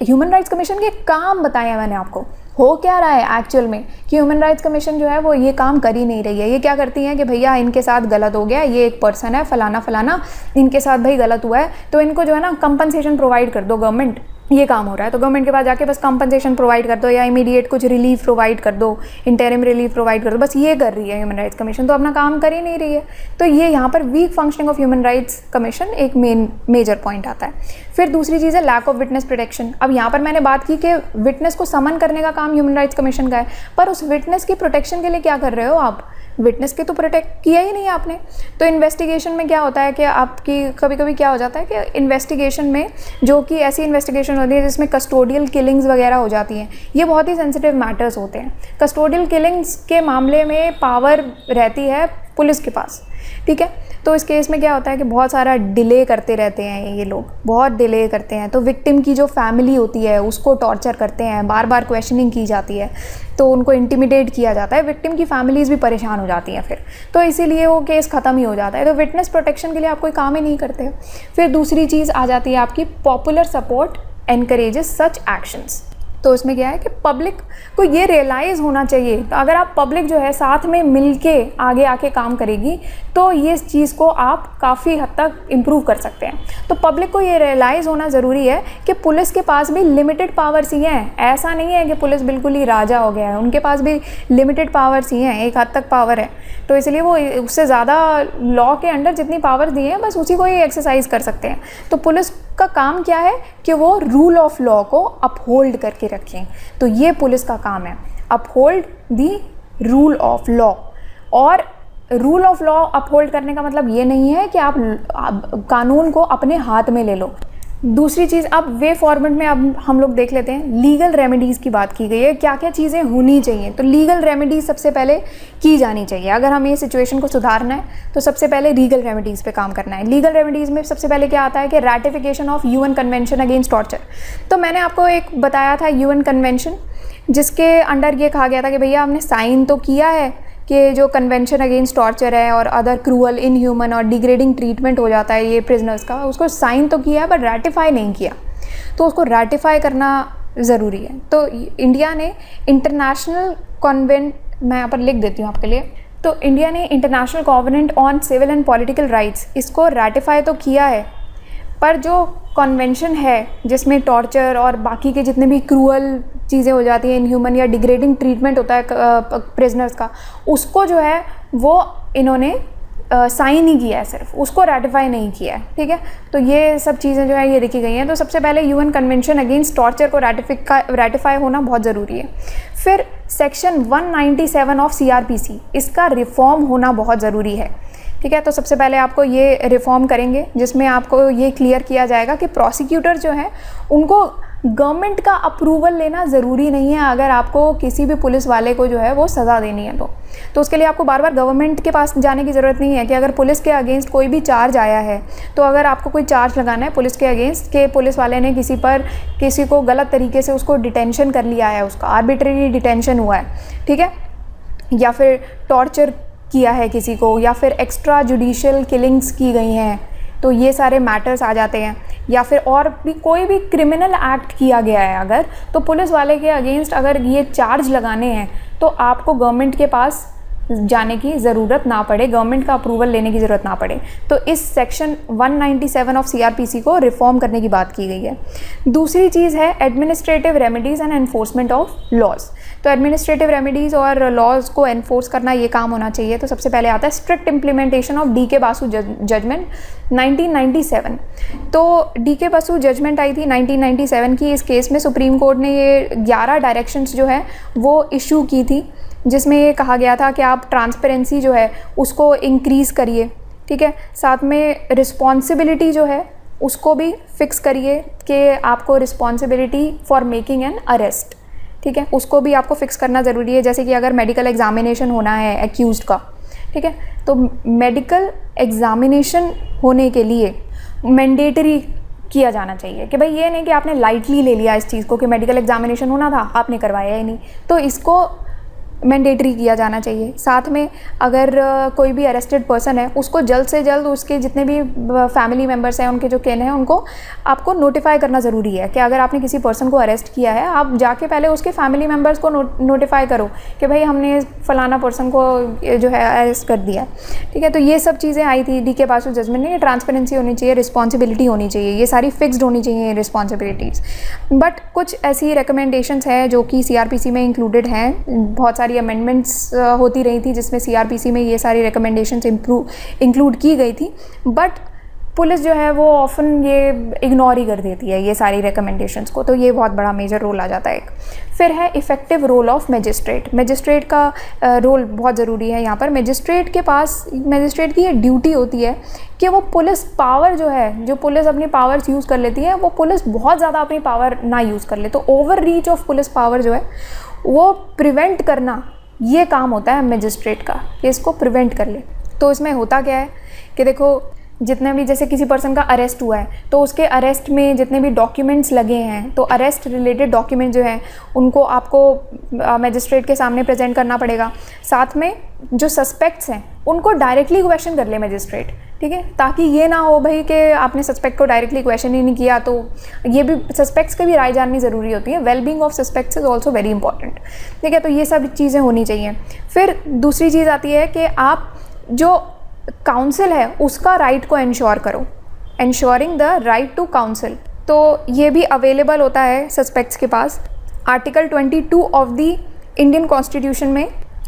ह्यूमन राइट्स कमीशन के काम बताए हैं मैंने आपको। हो क्या रहा है एक्चुअल में कि ह्यूमन राइट्स कमीशन जो है वो ये काम कर ही नहीं रही है। ये क्या करती हैं कि भैया इनके साथ गलत हो गया, ये एक पर्सन है फलाना फलाना, इनके साथ भाई गलत हुआ है, तो इनको जो है ना कंपनसेशन प्रोवाइड कर दो गवर्नमेंट, ये काम हो रहा है तो गवर्नमेंट के पास जाके बस कंपनसेशन प्रोवाइड कर दो या इमीडिएट कुछ रिलीफ प्रोवाइड कर दो, इंटरिम रिलीफ प्रोवाइड कर दो, बस ये कर रही है ह्यूमन राइट्स कमीशन, तो अपना काम कर ही नहीं रही है। तो ये यहाँ पर weak functioning of human rights commission एक मेजर पॉइंट आता है। फिर दूसरी चीज़ है लैक ऑफ विटनेस प्रोटेक्शन। अब यहाँ पर मैंने बात की कि विटनेस को समन करने का काम ह्यूमन राइट्स कमीशन का है, पर उस विटनेस की प्रोटेक्शन के लिए क्या कर रहे हो आप, विटनेस के तो प्रोटेक्ट किया ही नहीं आपने। तो इन्वेस्टिगेशन में क्या होता है कि आपकी कभी कभी क्या हो जाता है कि इन्वेस्टिगेशन में, जो कि ऐसी इन्वेस्टिगेशन होती है जिसमें कस्टोडियल किलिंग्स वगैरह हो जाती हैं, ये बहुत ही सेंसिटिव मैटर्स होते हैं। कस्टोडियल किलिंग्स के मामले में पावर रहती है पुलिस के पास, ठीक है। तो इस केस में क्या होता है कि बहुत सारा डिले करते रहते हैं ये लोग, बहुत डिले करते हैं। तो विक्टिम की जो फैमिली होती है उसको टॉर्चर करते हैं, बार बार क्वेश्चनिंग की जाती है, तो उनको इंटिमिडेट किया जाता है, विक्टिम की फैमिलीज़ भी परेशान हो जाती हैं फिर, तो इसीलिए वो केस ख़त्म ही हो जाता है। तो विटनेस प्रोटेक्शन के लिए आप कोई काम ही नहीं करते। फिर दूसरी चीज़ आ जाती है आपकी पॉपुलर सपोर्ट एनकरेजेस सच एक्शंस। तो इसमें क्या है कि पब्लिक को ये रियलाइज़ होना चाहिए, तो अगर आप पब्लिक जो है साथ में मिलके आगे आके काम करेगी तो ये चीज़ को आप काफ़ी हद तक इम्प्रूव कर सकते हैं। तो पब्लिक को ये रियलाइज़ होना ज़रूरी है कि पुलिस के पास भी लिमिटेड पावर्स ही हैं, ऐसा नहीं है कि पुलिस बिल्कुल ही राजा हो गया है, उनके पास भी लिमिटेड पावर्स ही हैं, एक हद तक पावर है। तो इसलिए वो उससे ज़्यादा लॉ के अंडर जितनी पावर दी है बस उसी को ही एक्सरसाइज कर सकते हैं। तो पुलिस का काम क्या है कि वो रूल ऑफ लॉ को अपहोल्ड करके रखें, तो ये पुलिस का काम है, uphold the rule of law. और रूल ऑफ लॉ अपहोल्ड करने का मतलब ये नहीं है कि आप कानून को अपने हाथ में ले लो। दूसरी चीज़, अब वे फॉर्मेट में अब हम लोग देख लेते हैं, लीगल रेमेडीज़ की बात की गई है, क्या क्या चीज़ें होनी चाहिए। तो लीगल रेमेडीज़ सबसे पहले की जानी चाहिए। अगर हमें ये सिचुएशन को सुधारना है तो सबसे पहले लीगल रेमेडीज़ पे काम करना है। लीगल रेमेडीज़ में सबसे पहले क्या आता है कि ratification of UN convention against torture. तो मैंने आपको एक बताया था यूएन कन्वेंशन, जिसके अंडर ये कहा गया था कि भैया हमने साइन तो किया है कि जो कन्वेंशन अगेंस्ट टॉर्चर है और अदर क्रूअल, इनह्यूमन और डिग्रेडिंग ट्रीटमेंट हो जाता है ये प्रिजनर्स का, उसको साइन तो किया है बट रैटिफाई नहीं किया, तो उसको रैटिफाई करना ज़रूरी है। तो इंडिया ने इंटरनेशनल कॉन्वेंट, मैं यहाँ पर लिख देती हूँ आपके लिए, तो इंडिया ने international convent on civil and political rights, इसको रैटिफाई तो किया है, पर जो कन्वेंशन है जिसमें टॉर्चर और बाकी के जितने भी क्रूअल चीज़ें हो जाती हैं, इनह्यूमन या डिग्रेडिंग ट्रीटमेंट होता है प्रिजनर्स का, उसको जो है वो इन्होंने साइन ही किया है, सिर्फ उसको रैटिफाई नहीं किया है, ठीक है। तो ये सब चीज़ें जो है ये लिखी गई हैं। तो सबसे पहले यूएन कन्वेंशन अगेंस्ट टॉर्चर को रैटिफाई होना बहुत ज़रूरी है। फिर सेक्शन 197 ऑफ सीआरपीसी, इसका रिफॉर्म होना बहुत ज़रूरी है, ठीक है। तो सबसे पहले आपको ये रिफॉर्म करेंगे जिसमें आपको ये क्लियर किया जाएगा कि प्रोसिक्यूटर जो है उनको गवर्नमेंट का अप्रूवल लेना ज़रूरी नहीं है अगर आपको किसी भी पुलिस वाले को जो है वो सज़ा देनी है तो उसके लिए आपको बार बार गवर्नमेंट के पास जाने की ज़रूरत नहीं है। कि अगर पुलिस के अगेंस्ट कोई भी चार्ज आया है, तो अगर आपको कोई चार्ज लगाना है पुलिस के अगेंस्ट के पुलिस वाले ने किसी को गलत तरीके से उसको डिटेंशन कर लिया है, उसका आर्बिट्रेरी डिटेंशन हुआ है, ठीक है, या फिर टॉर्चर किया है किसी को, या फिर एक्स्ट्रा जुडिशियल किलिंग्स की गई हैं, तो ये सारे मैटर्स आ जाते हैं। या फिर और भी कोई भी क्रिमिनल एक्ट किया गया है अगर, तो पुलिस वाले के अगेंस्ट अगर ये चार्ज लगाने हैं तो आपको गवर्नमेंट के पास जाने की ज़रूरत ना पड़े, गवर्नमेंट का अप्रूवल लेने की ज़रूरत ना पड़े। तो इस सेक्शन 197 ऑफ सीआरपीसी को रिफॉर्म करने की बात की गई है। दूसरी चीज़ है administrative remedies and enforcement of laws. तो एडमिनिस्ट्रेटिव रेमेडीज़ और लॉज को एनफोर्स करना ये काम होना चाहिए। तो सबसे पहले आता है स्ट्रिक्ट इम्प्लीमेंटेशन ऑफ डी के बासु जजमेंट 1997। तो डी के बासु जजमेंट आई थी 1997 की। इस केस में सुप्रीम कोर्ट ने ये 11 डायरेक्शंस जो है वो इशू की थी, जिसमें ये कहा गया था कि आप ट्रांसपेरेंसी जो है उसको इंक्रीज़ करिए, ठीक है। साथ में रिस्पॉन्सिबिलिटी जो है उसको भी फिक्स करिए कि आपको responsibility for making an arrest, ठीक है, उसको भी आपको फिक्स करना ज़रूरी है। जैसे कि अगर मेडिकल एग्जामिनेशन होना है एक्यूज़ का, ठीक है, तो मेडिकल एग्जामिनेशन होने के लिए मैंडेटरी किया जाना चाहिए कि भाई ये नहीं कि आपने लाइटली ले लिया इस चीज़ को कि मेडिकल एग्जामिनेशन होना था, आपने करवाया ही नहीं, तो इसको मैंडेटरी किया जाना चाहिए। साथ में अगर कोई भी अरेस्टेड पर्सन है उसको जल्द से जल्द उसके जितने भी फैमिली मेम्बर्स हैं, उनके जो किन हैं, उनको आपको नोटिफाई करना ज़रूरी है कि अगर आपने किसी पर्सन को अरेस्ट किया है, आप जाके पहले उसके फैमिली मेम्बर्स को नोटिफाई करो कि भाई हमने फ़लाना पर्सन को जो है अरेस्ट कर दिया, ठीक है। तो ये सब चीज़ें आई थी डी के बासु जजमेंट में। ट्रांसपेरेंसी होनी चाहिए, रिस्पॉन्सिबिलिटी होनी चाहिए, ये सारी फिक्स्ड होनी चाहिए रिस्पॉन्सिबिलिटीज़। बट कुछ ऐसी रिकमेंडेशंस हैं जो कि CRPC में इंक्लूडेड हैं। बहुत सारी अमेंडमेंट्स होती रही थी जिसमें CRPC में ये सारी रिकमेंडेशंस इंक्लूड की गई थी, बट पुलिस जो है वो ऑफन ये इग्नोर ही कर देती है ये सारी रिकमेंडेशंस को, तो ये बहुत बड़ा मेजर रोल आ जाता है एक। फिर है इफ़ेक्टिव रोल ऑफ मजिस्ट्रेट का रोल बहुत ज़रूरी है यहाँ पर। मजिस्ट्रेट की ये ड्यूटी होती है कि वो पुलिस पावर जो है, जो पुलिस अपनी पावर्स यूज़ कर लेती है, वो पुलिस बहुत ज़्यादा अपनी पावर ना यूज़ कर ले, तो over reach of police power जो है वो प्रिवेंट करना, ये काम होता है मजिस्ट्रेट का कि इसको प्रिवेंट कर ले। तो इसमें होता क्या है कि देखो, जितने भी जैसे किसी पर्सन का अरेस्ट हुआ है तो उसके अरेस्ट में जितने भी डॉक्यूमेंट्स लगे हैं, तो अरेस्ट रिलेटेड डॉक्यूमेंट जो हैं उनको आपको मजिस्ट्रेट के सामने प्रेजेंट करना पड़ेगा। साथ में जो सस्पेक्ट्स हैं उनको डायरेक्टली क्वेश्चन कर ले मजिस्ट्रेट, ठीक है, ताकि ये ना हो भाई कि आपने सस्पेक्ट को डायरेक्टली क्वेश्चन ही नहीं किया। तो ये भी सस्पेक्ट्स की भी राय जाननी ज़रूरी होती है। Wellbeing of suspects is also very important, ठीक है। तो ये सब चीज़ें होनी चाहिए। फिर दूसरी चीज़ आती है कि आप जो काउंसिल है उसका राइट को इंश्योर करो, ensuring the right to counsel. तो ये भी अवेलेबल होता है सस्पेक्ट्स के पास। Article 22 of the Indian constitution में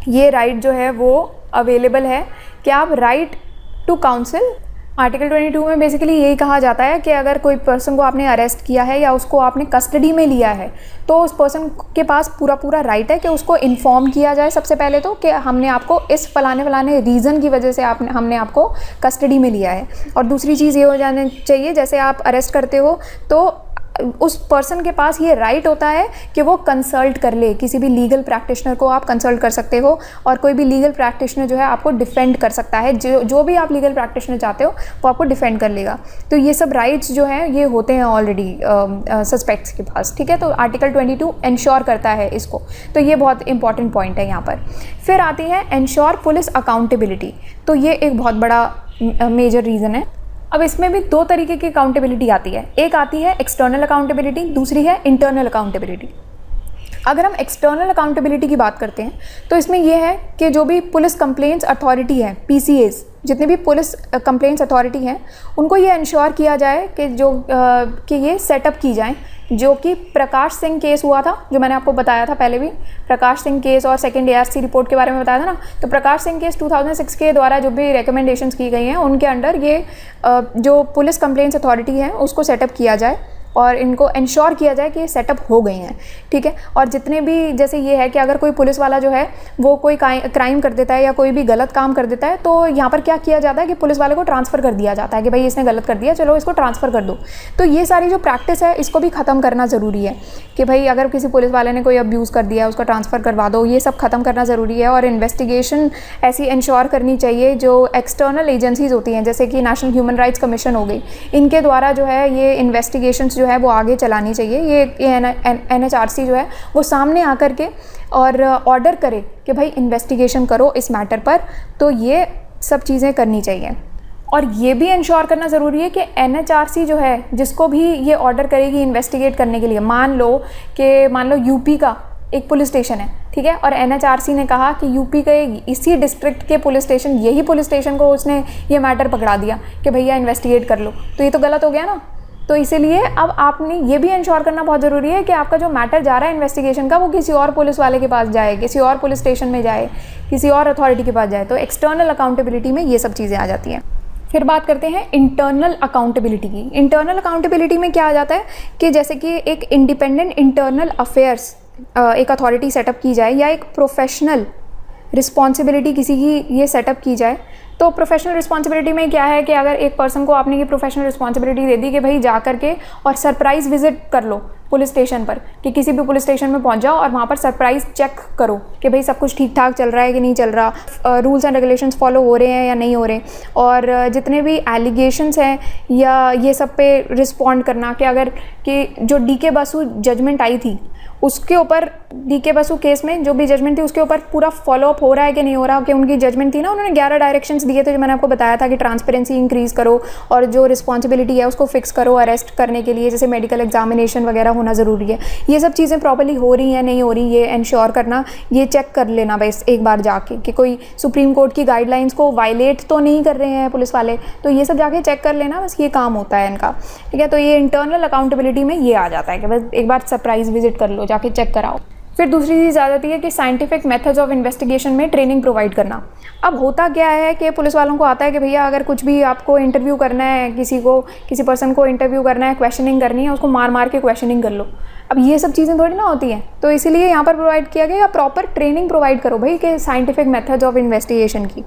ये राइट जो है वो अवेलेबल है कि आप राइट टू काउंसिल। आर्टिकल 22 में बेसिकली यही कहा जाता है कि अगर कोई पर्सन को आपने अरेस्ट किया है या उसको आपने कस्टडी में लिया है, तो उस पर्सन के पास पूरा राइट है कि उसको इन्फॉर्म किया जाए सबसे पहले तो कि हमने आपको इस फलाने रीज़न की वजह से हमने आपको कस्टडी में लिया है। और दूसरी चीज़ ये हो जानी चाहिए, जैसे आप अरेस्ट करते हो तो उस पर्सन के पास ये राइट होता है कि वो कंसल्ट कर ले, किसी भी लीगल प्रैक्टिशनर को आप कंसल्ट कर सकते हो और कोई भी लीगल प्रैक्टिशनर जो है आपको डिफेंड कर सकता है। जो भी आप लीगल प्रैक्टिशनर चाहते हो वो आपको डिफेंड कर लेगा। तो ये सब राइट्स जो हैं ये होते हैं ऑलरेडी सस्पेक्ट्स के पास, ठीक है। तो आर्टिकल 22 इंश्योर करता है इसको, तो ये बहुत इंपॉर्टेंट पॉइंट है यहाँ पर। फिर आती है इंश्योर पुलिस अकाउंटेबिलिटी। तो ये एक बहुत बड़ा मेजर रीज़न है। अब इसमें भी दो तरीके की अकाउंटेबिलिटी आती है, एक आती है एक्सटर्नल अकाउंटेबिलिटी, दूसरी है इंटरनल अकाउंटेबिलिटी। अगर हम एक्सटर्नल अकाउंटेबिलिटी की बात करते हैं तो इसमें यह है कि जो भी पुलिस कंप्लेंट्स अथॉरिटी है, PCAs, जितनी भी पुलिस कंप्लेंट्स अथॉरिटी हैं, उनको ये इंश्योर किया जाए कि ये सेटअप की जाए। जो कि प्रकाश सिंह केस हुआ था, जो मैंने आपको बताया था पहले भी, प्रकाश सिंह केस और सेकंड ARC रिपोर्ट के बारे में बताया था ना। तो प्रकाश सिंह केस 2006 के द्वारा जो भी रिकमेंडेशंस की गई हैं उनके अंडर ये जो पुलिस कंप्लेंट्स अथॉरिटी है उसको सेटअप किया जाए और इनको इंश्योर किया जाए कि ये सेटअप हो गई हैं, ठीक है। और जितने भी, जैसे ये है कि अगर कोई पुलिस वाला जो है वो कोई क्राइम कर देता है या कोई भी गलत काम कर देता है, तो यहाँ पर क्या किया जाता है कि पुलिस वाले को ट्रांसफ़र कर दिया जाता है कि भाई इसने गलत कर दिया, चलो इसको ट्रांसफ़र कर दो। तो ये सारी जो प्रैक्टिस है इसको भी ख़त्म करना ज़रूरी है कि भाई अगर किसी पुलिस वाले ने कोई अब्यूज़ कर दिया उसका ट्रांसफ़र करवा दो, ये सब ख़त्म करना ज़रूरी है। और इन्वेस्टिगेशन ऐसी इंश्योर करनी चाहिए जो एक्सटर्नल एजेंसीज़ होती हैं, जैसे कि नेशनल ह्यूमन राइट्स कमीशन हो गई, इनके द्वारा जो है ये इन्वेस्टिगेशंस जो है वो आगे चलानी चाहिए। ये NHRC जो है वो सामने आकर के और ऑर्डर करे कि भाई इन्वेस्टिगेशन करो इस मैटर पर। तो ये सब चीज़ें करनी चाहिए। और ये भी इंश्योर करना ज़रूरी है कि NHRC जो है जिसको भी ये ऑर्डर करेगी इन्वेस्टिगेट करने के लिए, मान लो यूपी का एक पुलिस स्टेशन है, ठीक है, और NHRC ने कहा कि यूपी के इसी डिस्ट्रिक्ट के पुलिस स्टेशन, यही पुलिस स्टेशन को उसने ये मैटर पकड़ा दिया कि भैया इन्वेस्टिगेट कर लो, तो ये तो गलत हो गया ना। तो इसीलिए अब आपने ये भी इंश्योर करना बहुत ज़रूरी है कि आपका जो मैटर जा रहा है इन्वेस्टिगेशन का वो किसी और पुलिस वाले के पास जाए, किसी और पुलिस स्टेशन में जाए, किसी और अथॉरिटी के पास जाए। तो एक्सटर्नल अकाउंटेबिलिटी में ये सब चीज़ें आ जाती हैं। फिर बात करते हैं इंटरनल अकाउंटेबिलिटी की। इंटरनल अकाउंटेबिलिटी में क्या आ जाता है कि जैसे कि एक इंडिपेंडेंट इंटरनल अफेयर्स एक अथॉरिटी सेटअप की जाए या एक प्रोफेशनल रिस्पॉन्सिबिलिटी किसी की ये सेटअप की जाए। तो प्रोफेशनल रिस्पॉन्सिबिलिटी में क्या है कि अगर एक पर्सन को आपने ये प्रोफेशनल रिस्पॉन्सिबिलिटी दे दी कि भाई जा कर के और सरप्राइज़ विजिट कर लो, पुलिस स्टेशन पर, कि किसी भी पुलिस स्टेशन में पहुंच जाओ और वहाँ पर सरप्राइज चेक करो कि भाई सब कुछ ठीक ठाक चल रहा है कि नहीं चल रहा, रूल्स एंड रेगुलेशंस फॉलो हो रहे हैं या नहीं हो रहे, और जितने भी एलिगेशंस हैं या ये सब पे रिस्पॉन्ड करना कि अगर कि जो DK बासु जजमेंट आई थी उसके ऊपर, DK बासु केस में जो भी जजमेंट थी उसके ऊपर पूरा फॉलोअप हो रहा है कि नहीं हो रहा, कि उनकी जजमेंट थी ना, उन्होंने 11 डायरेक्शंस दिए थे जो मैंने आपको बताया था कि ट्रांसपेरेंसी इंक्रीज करो और जो रिस्पॉन्सिबिलिटी है उसको फिक्स करो अरेस्ट करने के लिए, जैसे मेडिकल एग्जामिनेशन वगैरह होना ज़रूरी है। ये सब चीज़ें प्रॉपर्ली हो रही हैं नहीं हो रही, ये इंश्योर करना, ये चेक कर लेना बस एक बार जाके कि कोई सुप्रीम कोर्ट की गाइडलाइंस को वायलेट तो नहीं कर रहे हैं पुलिस वाले, तो ये सब जाके चेक कर लेना, बस ये काम होता है इनका, ठीक है। तो ये इंटरनल अकाउंटेबिलिटी में ये आ जाता है कि बस एक बार सरप्राइज विजिट कर लो, जाके चेक कराओ। फिर दूसरी चीज़ आ जाती है कि साइंटिफिक मेथड्स ऑफ इन्वेस्टिगेशन में ट्रेनिंग प्रोवाइड करना। अब होता क्या है कि पुलिस वालों को आता है कि भैया अगर कुछ भी आपको इंटरव्यू करना है, किसी पर्सन को इंटरव्यू करना है, क्वेश्चनिंग करनी है, उसको मार मार के क्वेश्चनिंग कर लो। अब ये सब चीज़ें थोड़ी ना होती हैं, तो इसीलिए यहाँ पर प्रोवाइड किया गया प्रॉपर ट्रेनिंग प्रोवाइड करो भाई कि साइंटिफिक मेथड्स ऑफ इन्वेस्टिगेशन की,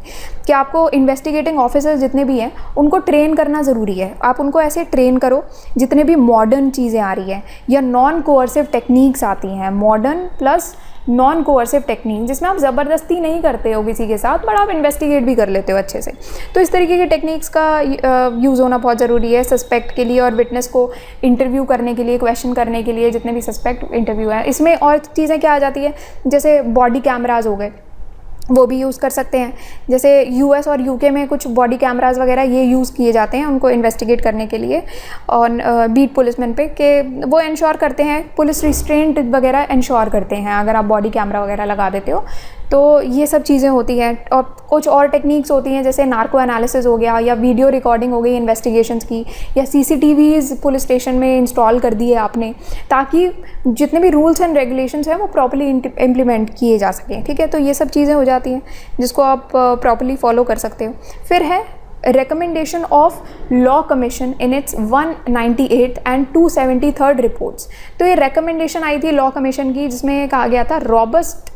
कि आपको इन्वेस्टिगेटिंग ऑफिसर्स जितने भी हैं उनको ट्रेन करना ज़रूरी है। आप उनको ऐसे ट्रेन करो जितने भी मॉडर्न चीज़ें आ रही हैं या नॉन कोअर्सिव टेक्निक्स आती हैं, modern plus non coercive technique, जिसमें आप ज़बरदस्ती नहीं करते हो किसी के साथ, बट आप इन्वेस्टिगेट भी कर लेते हो अच्छे से। तो इस तरीके की टेक्निक्स का यूज़ होना बहुत ज़रूरी है सस्पेक्ट के लिए और विटनेस को इंटरव्यू करने के लिए, क्वेश्चन करने के लिए, जितने भी सस्पेक्ट इंटरव्यू है। इसमें और चीज़ें क्या आ जाती है, जैसे बॉडी कैमराज हो गए, वो भी यूज़ कर सकते हैं। जैसे US और UK में कुछ बॉडी कैमराज वगैरह ये यूज़ किए जाते हैं उनको इन्वेस्टिगेट करने के लिए और बीट पुलिसमैन पे, कि वो इंश्योर करते हैं, पुलिस रिस्ट्रेंट वगैरह इंश्योर करते हैं अगर आप बॉडी कैमरा वगैरह लगा देते हो। तो ये सब चीज़ें होती हैं। और कुछ और टेक्निक्स होती हैं जैसे नार्को एनालिसिस हो गया या वीडियो रिकॉर्डिंग हो गई इन्वेस्टिगेशंस की, या CCTVs पुलिस स्टेशन में इंस्टॉल कर दिए आपने, ताकि जितने भी रूल्स एंड रेगुलेशंस हैं वो प्रॉपर्ली इम्प्लीमेंट किए जा सकें, ठीक है। तो ये सब चीज़ें हो जाती हैं जिसको आप प्रॉपर्ली फॉलो कर सकते हो। फिर है recommendation of law commission in its 198 and 273rd reports. तो ये recommendation आई थी लॉ कमीशन की जिसमें कहा गया था robust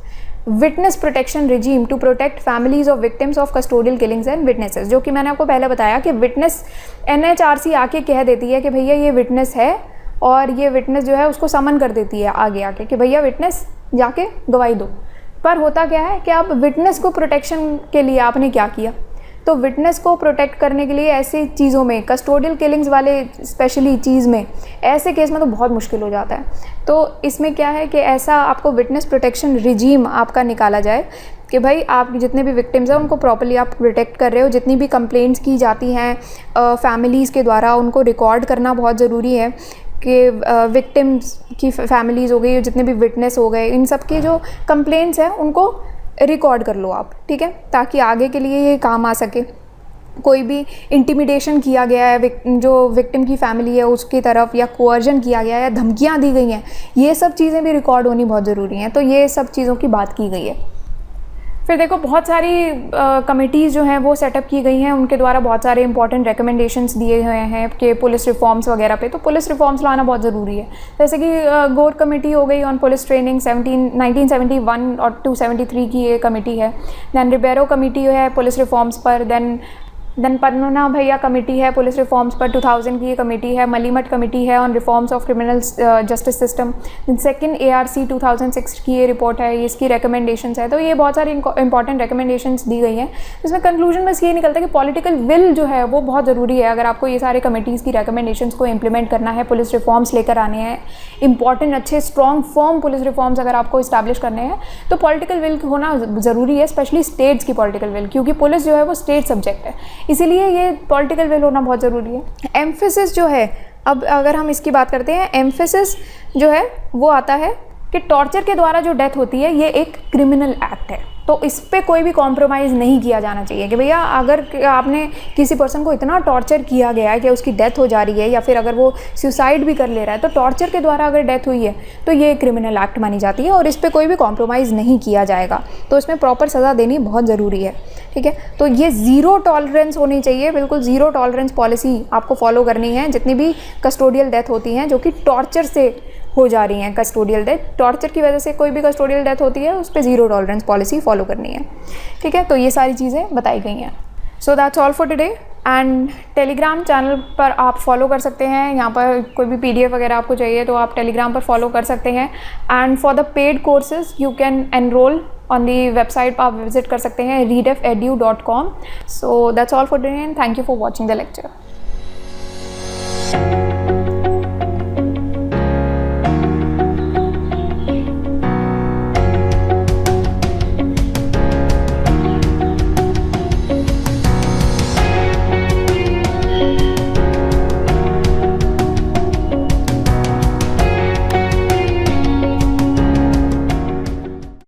witness protection regime to protect families of victims of custodial killings and witnesses, जो कि मैंने आपको पहले बताया कि विटनेस NHRC आके कह देती है कि भैया ये विटनेस है, और ये विटनेस जो है उसको समन कर देती है आगे आके कि भैया विटनेस जाके गवाही दो। पर होता क्या है कि आप विटनेस को प्रोटेक्शन के लिए आपने क्या किया, तो विटनेस को प्रोटेक्ट करने के लिए ऐसी चीज़ों में, कस्टोडियल किलिंग्स वाले स्पेशली चीज़ में, ऐसे केस में तो बहुत मुश्किल हो जाता है। तो इसमें क्या है कि ऐसा आपको विटनेस प्रोटेक्शन रिजीम आपका निकाला जाए कि भाई आप जितने भी विक्टिम्स हैं उनको प्रॉपर्ली आप प्रोटेक्ट कर रहे हो। जितनी भी कंप्लेंट्स की जाती हैं फैमिलीज़ के द्वारा उनको रिकॉर्ड करना बहुत ज़रूरी है कि विक्टिम्स की फैमिलीज़ हो गई, जितने भी विटनेस हो गए, इन सब की जो कंप्लेंट्स हैं उनको रिकॉर्ड कर लो आप, ठीक है, ताकि आगे के लिए ये काम आ सके। कोई भी इंटिमिडेशन किया गया है जो विक्टिम की फैमिली है उसकी तरफ, या कोअर्जन किया गया है, या धमकियां दी गई हैं, ये सब चीज़ें भी रिकॉर्ड होनी बहुत ज़रूरी हैं। तो ये सब चीज़ों की बात की गई है। फिर देखो बहुत सारी कमिटीज़ जो हैं वो सेटअप की गई हैं, उनके द्वारा बहुत सारे इंपॉर्टेंट रिकमेंडेशंस दिए हुए हैं कि पुलिस रिफॉर्म्स वगैरह पे, तो पुलिस रिफॉर्म्स लाना बहुत ज़रूरी है। जैसे कि गोर कमेटी हो गई ऑन पुलिस ट्रेनिंग 1971 और 273 की ये कमेटी है। दैन रिबेरो कमेटी है पुलिस रिफॉर्म्स पर, देन पन्ना भैया कमेटी है पुलिस रिफॉर्म्स पर 2000 की ये कमेटी है। मलीमठ कमेटी है on reforms of criminal justice system. Then second ARC 2006 की ये रिपोर्ट है, इसकी रिकमेंडेशंस है। तो ये बहुत सारी इंपॉर्टेंट रिकमेंडेशंस दी गई हैं, जिसमें कंक्लूजन बस ये निकलता है कि पॉलिटिकल विल जो है वो बहुत ज़रूरी है। अगर आपको ये सारे कमेटीज़ की रिकमेंडेशंस को इम्प्लीमेंट करना है, पुलिस रिफॉर्म्स लेकर आने हैं, इंपॉर्टेंट अच्छे स्ट्रॉन्ग फर्म पुलिस रिफॉर्म्स अगर आपको इस्टेब्लिश करने हैं, तो पॉलिटिकल विल होना ज़रूरी है, स्पेशली स्टेट्स की पॉलिटिकल विल, क्योंकि पुलिस जो है वो स्टेट सब्जेक्ट है, इसीलिए ये पॉलिटिकल विल होना बहुत ज़रूरी है। एम्फेसिस जो है, अब अगर हम इसकी बात करते हैं, एम्फेसिस जो है वो आता है कि टॉर्चर के द्वारा जो डेथ होती है ये एक क्रिमिनल एक्ट है, तो इस पे कोई भी कॉम्प्रोमाइज़ नहीं किया जाना चाहिए कि भैया अगर आपने किसी पर्सन को इतना टॉर्चर किया गया है कि उसकी डेथ हो जा रही है, या फिर अगर वो सुसाइड भी कर ले रहा है, तो टॉर्चर के द्वारा अगर डेथ हुई है तो ये क्रिमिनल एक्ट मानी जाती है और इस पर कोई भी कॉम्प्रोमाइज़ नहीं किया जाएगा। तो इसमें प्रॉपर सज़ा देनी बहुत ज़रूरी है, ठीक है। तो ये ज़ीरो टॉलरेंस होनी चाहिए, बिल्कुल ज़ीरो टॉलरेंस पॉलिसी आपको फॉलो करनी है। जितनी भी कस्टोडियल डेथ होती हैं जो कि टॉर्चर से हो जा रही हैं, कस्टोडियल डेथ, टॉर्चर की वजह से कोई भी कस्टोडियल डेथ होती है, उस पर ज़ीरो टॉलरेंस पॉलिसी फॉलो करनी है, ठीक है। तो ये सारी चीज़ें बताई गई हैं। So that's all for today. And Telegram channel पर आप फॉलो कर सकते हैं, यहाँ पर कोई भी PDF वगैरह आपको चाहिए तो आप टेलीग्राम पर फॉलो कर सकते हैं। And for the paid courses you can enrol on the website पर आप विजिट कर सकते हैं readefu.com। So that's all for today and thank you for watching the lecture.